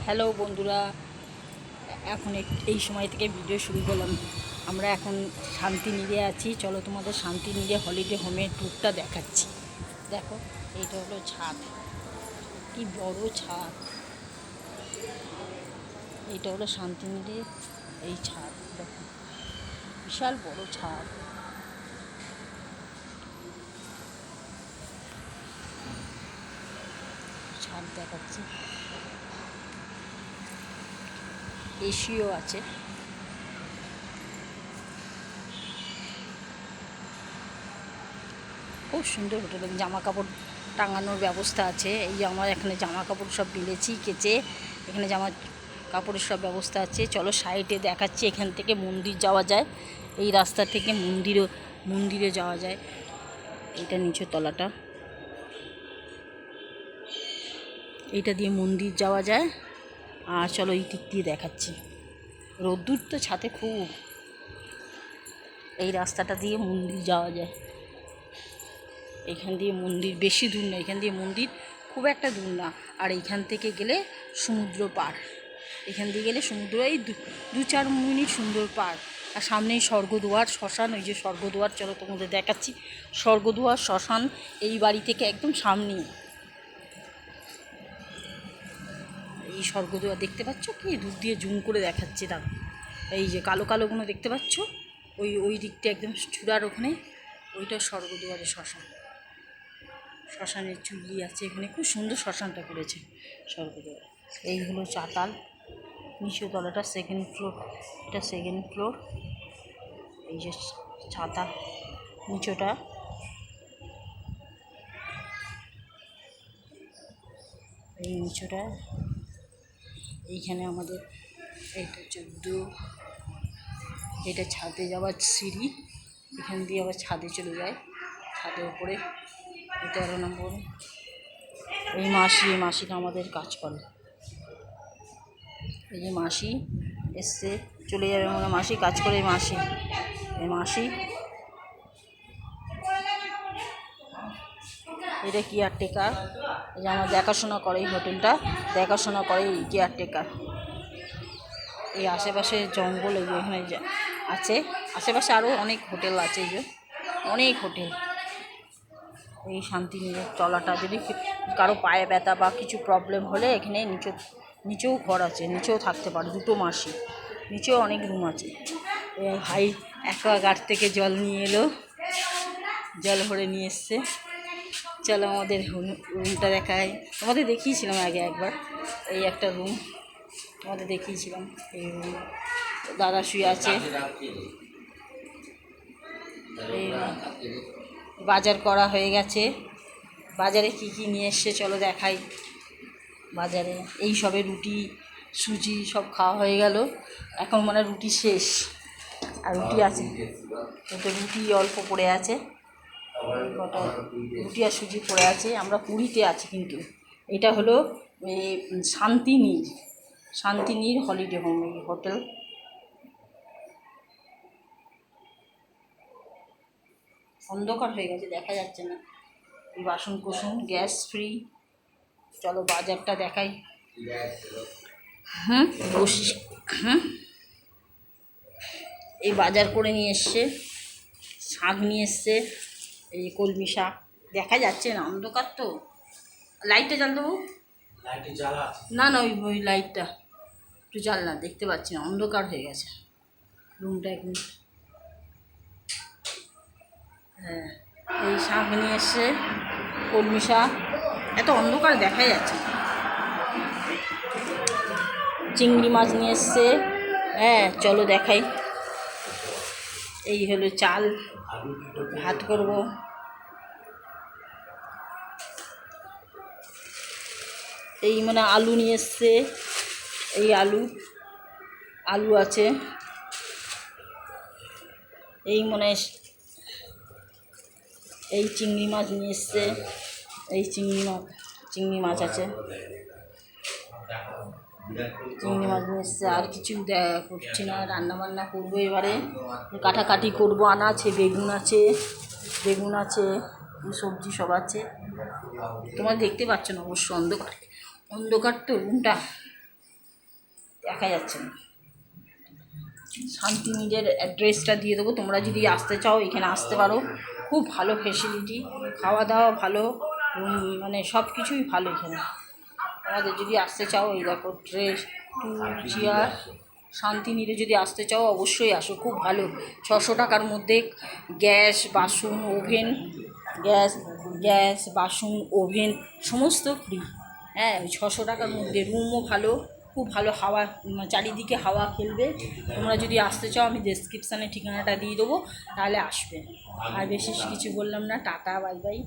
Hello বন্ধুরা, এখন এই সময় থেকে ভিডিও শুরু করলাম। আমরা এখন শান্তিনিরে আছি। চলো তোমাদের শান্তিনিরে হলিডে হোমের ট্যুরটা দেখাচ্ছি। দেখো, এইটা হলো ছাদ, কি বড় ছাদ। এইটা হলো শান্তিনিরে এই ছাদ, দেখো বিশাল বড় ছাদ। ছাদ দেখাচ্ছি, এসিও আছে। খুব সুন্দর হোটেল, জামা কাপড় টাঙানোর ব্যবস্থা আছে। এই যে আমার এখানে জামা কাপড় সব মিলেছি কেচে, এখানে জামা কাপড়ের সব ব্যবস্থা আছে। চলো সাইডে দেখাচ্ছি, এখান থেকে মন্দির যাওয়া যায়। এই রাস্তা থেকে মন্দিরে যাওয়া যায়। এইটা নিচের তলাটা, এইটা দিয়ে মন্দির যাওয়া যায়। আর চলো এই দিক দিয়ে দেখাচ্ছি, রোদ্দুর তো ছাতে খুব। এই রাস্তাটা দিয়ে মন্দির যাওয়া যায়। এখান দিয়ে মন্দির বেশি দূর না, এখান দিয়ে মন্দির খুব একটা দূর না। আর এইখান থেকে গেলে সমুদ্র পার, এখান দিয়ে গেলে সমুদ্র এই 2-4 মিনিট সুন্দর পার। আর সামনেই স্বর্গদুয়ার শ্মশান, ওই যে স্বর্গদুয়ার, চলো তোমাদের দেখাচ্ছি। স্বর্গদুয়ার শ্মশান এই বাড়ি থেকে একদম সামনেই। এই স্বর্গদুয়ার দেখতে পাচ্ছ কি, দূর দিয়ে জুম করে দেখাচ্ছি। তার এই যে কালো কালোগুলো দেখতে পাচ্ছ, ওই দিকটা একদম চূড়ার ওখানে, ওইটা স্বর্গদুয়ারের শ্মশান। শ্মশানের চুল্লি আছে এখানে, খুব সুন্দর শ্মশানটা করেছে স্বর্গদুয়ার। এই হলো চাতাল, নিচু তলাটা সেকেন্ড ফ্লোর, এটা সেকেন্ড ফ্লোর। এই যে ছাতা নিচোটা, এই নিচোটা। এইখানে আমাদের এইটা 14, এটা ছাদে যাওয়ার সিঁড়ি, এখান দিয়ে আবার ছাদে চলে যায়, ছাদের উপরে 13 নম্বর। এই মাসিটা আমাদের কাজ করে। এই যে মাসি এসছে, চলে যাবে মনে মাসি কাজ করে। এই মাসি এটা কেয়ারটেকার, এই যে আমার দেখাশোনা করে, এই হোটেলটা দেখাশোনা করে এই কেয়ারটেকার। এই আশেপাশে জঙ্গল, এই যে এখানে আছে, আশেপাশে আরও অনেক হোটেল আছে, এই যে অনেক হোটেল। এই শান্তিনিকেতন তলাটা, যদি কারো পায়ে ব্যথা বা কিছু প্রবলেম হলে এখানে নিচেও ঘর আছে, নিচেও থাকতে পারে। 2 মাসি, নিচেও অনেক রুম আছে। ভাই অ্যাকোয়াগার্ড থেকে জল নিয়ে এলো, জল ভরে নিয়ে এসছে। চলো আমাদের রুমটা দেখাই, তোমাদের দেখিয়েছিলাম আগে একবার। এই একটা রুম তোমাদের দেখিয়েছিলাম, এই রুম। দাদা শুয়ে আছে। এই বাজার করা হয়ে গেছে, বাজারে কি কি নিয়ে এসছে চলো দেখাই। বাজারে এই সবে রুটি সুজি সব খাওয়া হয়ে গেল, এখন মানে রুটি শেষ, আর রুটি আছে, তো রুটি অল্প পড়ে আছে, কটা রুটি আর সুজি পড়ে আছে। আমরা পুরীতে আছি, কিন্তু এটা হলো শান্তিনীর হলিডে হোম, এই হোটেল। অন্ধকার হয়ে গেছে, দেখা যাচ্ছে না। এই বাসন কোসন গ্যাস ফ্রি। চলো বাজারটা দেখাই। বসি। এই বাজার করে নিয়ে এসছে, শাক নিয়ে এসছে, এই কলমি শাক। দেখা যাচ্ছে না, অন্ধকার তো। লাইটটা জ্বাল দেবো, না না ওই লাইটটা একটু জ্বাল না, দেখতে পাচ্ছি না, অন্ধকার হয়ে গেছে রুমটা একদম। হ্যাঁ, এই শাক নিয়ে এসছে, কলমি শাক, এত অন্ধকার দেখা যাচ্ছে। চিংড়ি মাছ নিয়ে এসছে, হ্যাঁ চলো দেখাই। এই হলো চাল, ভাত করব। এই মানে আলু নিয়ে এসছে, এই আলু আছে। এই মনে এই চিংড়ি মাছ নিয়ে এসছে, এই চিংড়ি মাছ আছে, চিংড়ি মাছ নিয়ে এসছে। আর কিছু করছি না, রান্নাবান্না করবো এবারে, কাটাকাটি করবো। আনা আছে, বেগুন আছে, সবজি সব আছে। তোমার দেখতে পাচ্ছ না অবশ্য, অন্ধকার তো রুমটা। দেখা যাচ্ছে না। শান্তিনীড়ের অ্যাড্রেসটা দিয়ে দেবো, তোমরা যদি আসতে চাও এখানে আসতে পারো। খুব ভালো ফেসিলিটি, খাওয়া দাওয়া ভালো, মানে সব কিছুই ভালো এখানে। তোমাদের যদি আসতে চাও, এই দেখো ড্রেস 2 চেয়ার। শান্তিনীড়ে যদি আসতে চাও অবশ্যই আসো, খুব ভালো। 600 টাকার মধ্যে গ্যাস বাসন ওভেন, গ্যাস বাসন ওভেন সমস্ত ফ্রি। হ্যাঁ, 600 টাকার মধ্যে রুমও ভালো, খুব ভালো হাওয়া, চারিদিকে হাওয়া খেলবে। তোমরা যদি আসতে চাও আমি ডেসক্রিপশানে ঠিকানাটা দিয়ে দেবো, তাহলে আসবে। আর বেশি কিছু বললাম না, টাটা, বাই বাই।